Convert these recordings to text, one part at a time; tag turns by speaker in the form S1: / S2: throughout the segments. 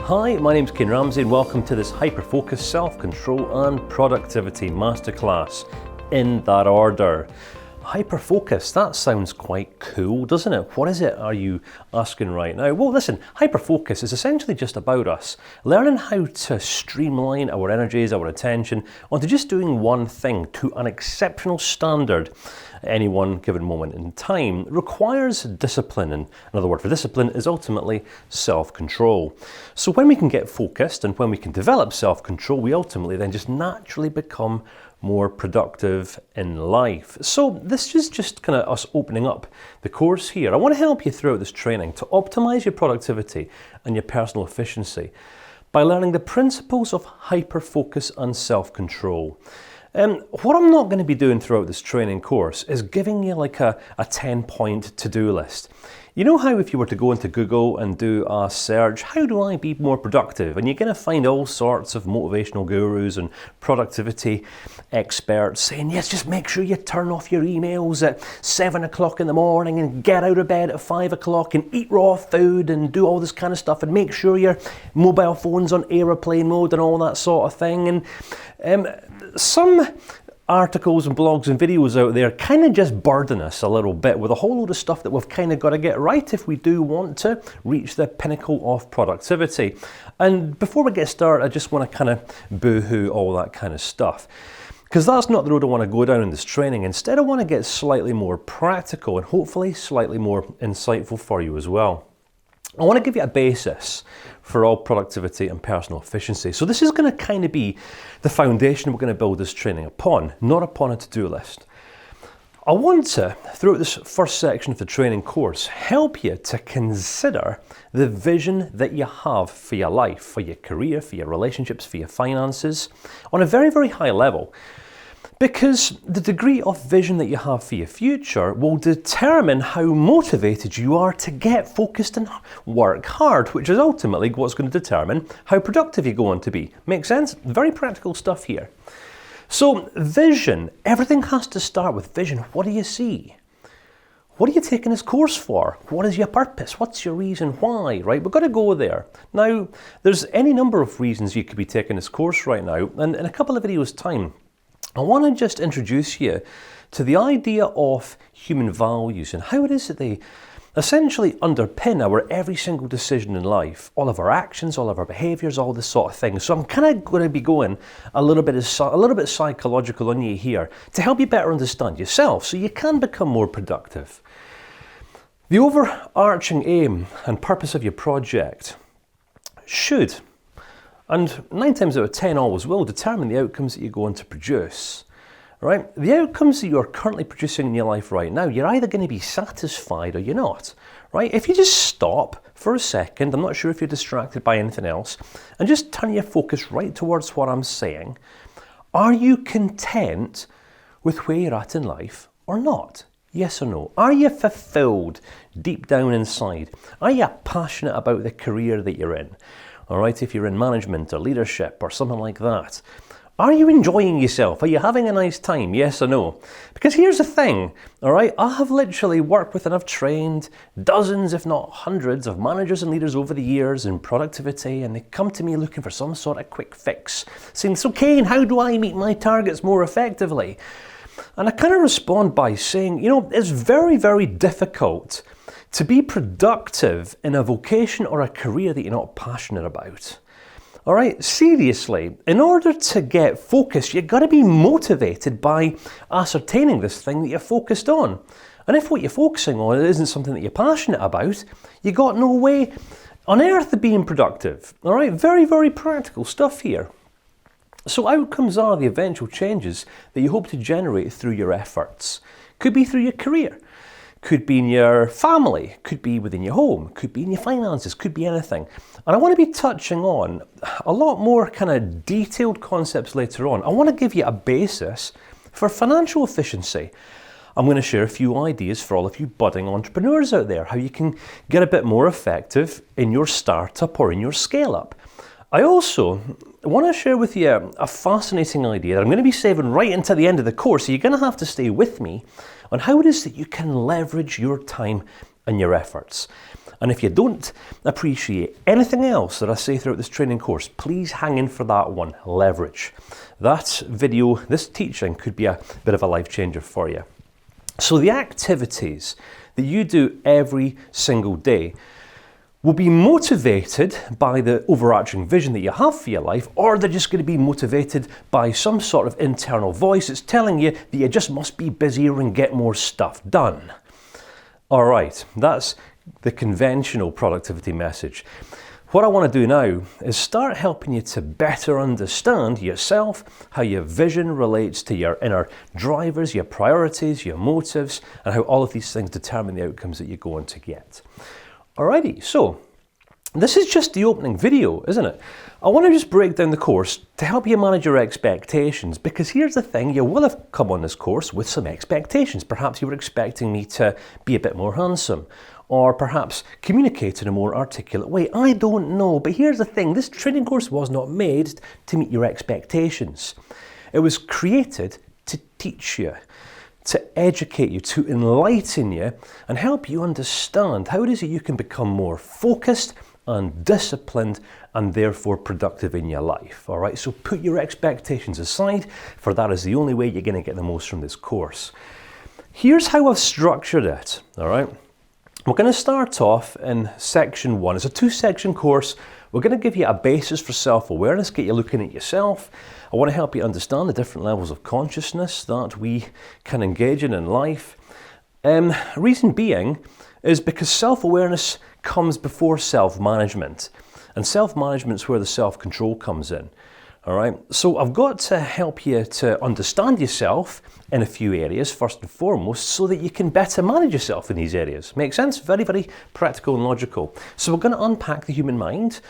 S1: Hi, my name's Ken Ramsey and welcome to this hyper-focus self-control and productivity masterclass. In that order. Hyper-focus, that sounds quite cool, doesn't it? What is it, are you asking right now? Well, listen, hyper-focus is essentially just about us learning how to streamline our energies, our attention, onto just doing one thing to an exceptional standard at any one given moment in time. Requires discipline, and another word for discipline is ultimately self-control. So when we can get focused and when we can develop self-control, we ultimately then just naturally become more productive in life. So this is just kind of us opening up the course here. I want to help you throughout this training to optimize your productivity and your personal efficiency by learning the principles of hyper-focus and self-control. What I'm not going to be doing throughout this training course is giving you like a 10-point to-do list. You know how if you were to go into Google and do a search, how do I be more productive? And you're going to find all sorts of motivational gurus and productivity experts saying, yes, just make sure you turn off your emails at 7 o'clock in the morning and get out of bed at 5 o'clock and eat raw food and do all this kind of stuff and make sure your mobile phone's on aeroplane mode and all that sort of thing. And some articles and blogs and videos out there kind of just burden us a little bit with a whole load of stuff that we've kind of got to get right if we do want to reach the pinnacle of productivity. And before we get started, I just want to kind of boo-hoo all that kind of stuff, because that's not the road I want to go down in this training. Instead, I want to get slightly more practical and hopefully slightly more insightful for you as well. I want to give you a basis for all productivity and personal efficiency. So this is going to kind of be the foundation we're going to build this training upon, not upon a to-do list. I want to, throughout this first section of the training course, help you to consider the vision that you have for your life, for your career, for your relationships, for your finances, on a very, very high level. Because the degree of vision that you have for your future will determine how motivated you are to get focused and work hard, which is ultimately what's going to determine how productive you're going to be. Make sense? Very practical stuff here. So vision, everything has to start with vision. What do you see? What are you taking this course for? What is your purpose? What's your reason why, right? We've got to go there. Now, there's any number of reasons you could be taking this course right now, and in a couple of videos' time, I want to just introduce you to the idea of human values and how it is that they essentially underpin our every single decision in life, all of our actions, all of our behaviours, all this sort of thing. So I'm kind of going to be going a little bit psychological on you here to help you better understand yourself so you can become more productive. The overarching aim and purpose of your project should, and 9 times out of 10 always will, determine the outcomes that you're going to produce. Right? The outcomes that you're currently producing in your life right now, you're either going to be satisfied or you're not. Right? If you just stop for a second, I'm not sure if you're distracted by anything else, and just turn your focus right towards what I'm saying, are you content with where you're at in life or not? Yes or no? Are you fulfilled deep down inside? Are you passionate about the career that you're in? All right, if you're in management or leadership or something like that. Are you enjoying yourself? Are you having a nice time? Yes or no? Because here's the thing, all right? I have literally worked with and I've trained dozens, if not hundreds, of managers and leaders over the years in productivity, and they come to me looking for some sort of quick fix, saying, so Kane, how do I meet my targets more effectively? And I kind of respond by saying, you know, it's very, very difficult to be productive in a vocation or a career that you're not passionate about. All right, seriously, in order to get focused, you've got to be motivated by ascertaining this thing that you're focused on. And if what you're focusing on isn't something that you're passionate about, you got no way on earth of being productive. All right, very, very practical stuff here. So outcomes are the eventual changes that you hope to generate through your efforts. Could be through your career. Could be in your family, could be within your home, could be in your finances, could be anything. And I want to be touching on a lot more kind of detailed concepts later on. I want to give you a basis for financial efficiency. I'm going to share a few ideas for all of you budding entrepreneurs out there, how you can get a bit more effective in your startup or in your scale up. I also want to share with you a fascinating idea that I'm going to be saving right into the end of the course, so you're going to have to stay with me on how it is that you can leverage your time and your efforts. And if you don't appreciate anything else that I say throughout this training course, please hang in for that one, leverage. That video, this teaching could be a bit of a life changer for you. So the activities that you do every single day will be motivated by the overarching vision that you have for your life, or they're just going to be motivated by some sort of internal voice that's telling you that you just must be busier and get more stuff done. All right, that's the conventional productivity message. What I want to do now is start helping you to better understand yourself, how your vision relates to your inner drivers, your priorities, your motives, and how all of these things determine the outcomes that you're going to get. Alrighty, so this is just the opening video, isn't it? I want to just break down the course to help you manage your expectations, because here's the thing, you will have come on this course with some expectations. Perhaps you were expecting me to be a bit more handsome, or perhaps communicate in a more articulate way. I don't know, but here's the thing, this training course was not made to meet your expectations. It was created to teach you, to educate you, to enlighten you, and help you understand how it is that you can become more focused and disciplined and therefore productive in your life. All right, so put your expectations aside, for that is the only way you're going to get the most from this course. Here's how I've structured it. All right, we're going to start off in section 1. It's a 2-section course. We're going to give you a basis for self-awareness, get you looking at yourself. I want to help you understand the different levels of consciousness that we can engage in life. Reason being is because self-awareness comes before self-management. And self-management is where the self-control comes in. All right, so I've got to help you to understand yourself in a few areas, first and foremost, so that you can better manage yourself in these areas. Make sense? Very, very practical and logical. So we're going to unpack the human mind,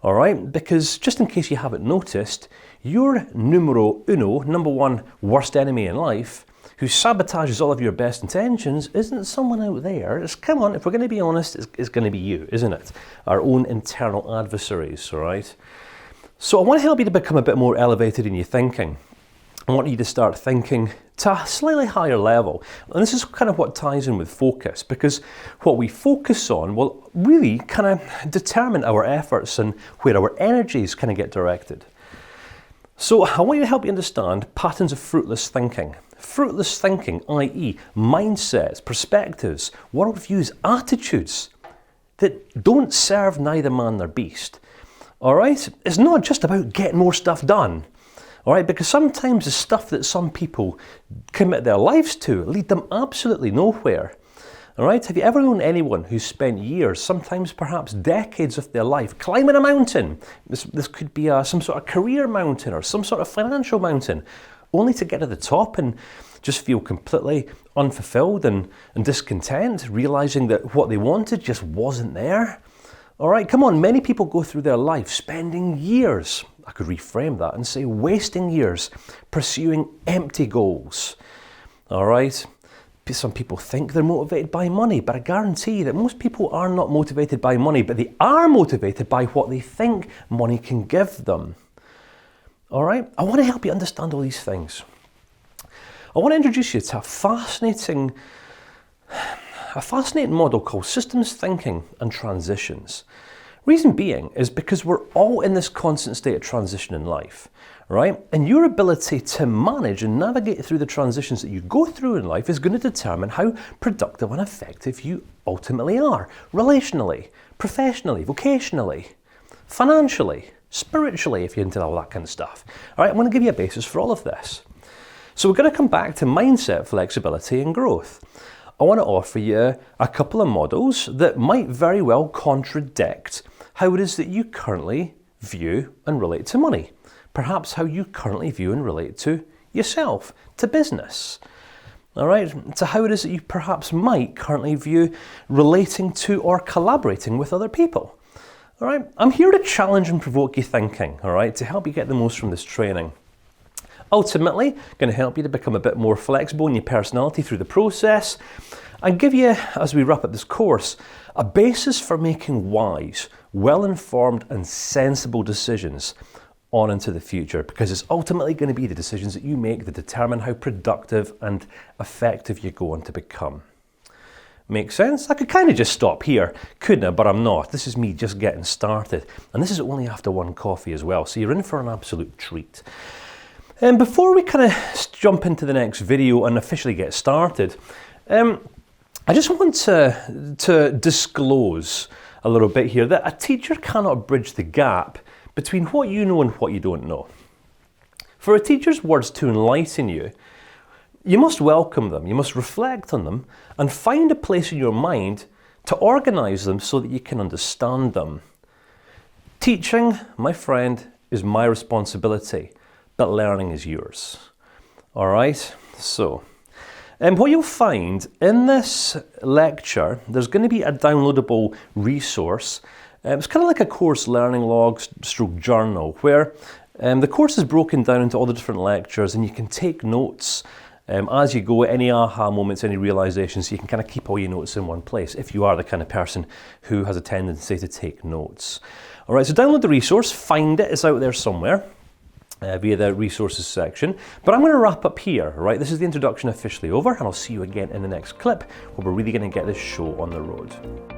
S1: all right, because just in case you haven't noticed, your numero uno, number one worst enemy in life, who sabotages all of your best intentions, isn't someone out there. It's, come on, if we're going to be honest, it's going to be you, isn't it? Our own internal adversaries, all right? So I want to help you to become a bit more elevated in your thinking. I want you to start thinking to a slightly higher level. And this is kind of what ties in with focus, because what we focus on will really kind of determine our efforts and where our energies kind of get directed. So I want you to help you understand patterns of fruitless thinking. Fruitless thinking, i.e. mindsets, perspectives, worldviews, attitudes that don't serve neither man nor beast. All right? It's not just about getting more stuff done. All right? Because sometimes the stuff that some people commit their lives to lead them absolutely nowhere. All right? Have you ever known anyone who's spent years, sometimes perhaps decades of their life, climbing a mountain? This could be some sort of career mountain or some sort of financial mountain, only to get to the top and just feel completely unfulfilled and discontent, realizing that what they wanted just wasn't there. All right, come on, many people go through their life spending years, I could reframe that and say wasting years pursuing empty goals. All right, some people think they're motivated by money, but I guarantee that most people are not motivated by money, but they are motivated by what they think money can give them. All right, I want to help you understand all these things. I want to introduce you to a fascinating model called systems thinking and transitions. Reason being is because we're all in this constant state of transition in life, right? And your ability to manage and navigate through the transitions that you go through in life is going to determine how productive and effective you ultimately are, relationally, professionally, vocationally, financially, spiritually, if you're into all that kind of stuff. All right, I'm going to give you a basis for all of this. So we're going to come back to mindset, flexibility and growth. I want to offer you a couple of models that might very well contradict how it is that you currently view and relate to money. Perhaps how you currently view and relate to yourself, to business. All right, to how it is that you perhaps might currently view relating to or collaborating with other people. All right, I'm here to challenge and provoke your thinking, all right, to help you get the most from this training. Ultimately, going to help you to become a bit more flexible in your personality through the process and give you, as we wrap up this course, a basis for making wise, well-informed and sensible decisions on into the future, because it's ultimately going to be the decisions that you make that determine how productive and effective you're going to become. Make sense? I could kind of just stop here, couldn't I? But I'm not. This is me just getting started. And this is only after one coffee as well, so you're in for an absolute treat. And before we kind of jump into the next video and officially get started, I just want to disclose a little bit here that a teacher cannot bridge the gap between what you know and what you don't know. For a teacher's words to enlighten you, you must welcome them, you must reflect on them, and find a place in your mind to organise them so that you can understand them. Teaching, my friend, is my responsibility, but learning is yours. All right? So, what you'll find in this lecture, there's going to be a downloadable resource. It's kind of like a course learning log stroke journal, where the course is broken down into all the different lectures, and you can take notes as you go, any aha moments, any realizations, so you can kind of keep all your notes in one place if you are the kind of person who has a tendency to take notes. All right, so download the resource, find it, it's out there somewhere via the resources section. But I'm going to wrap up here, right? This is the introduction officially over, and I'll see you again in the next clip where we're really going to get this show on the road.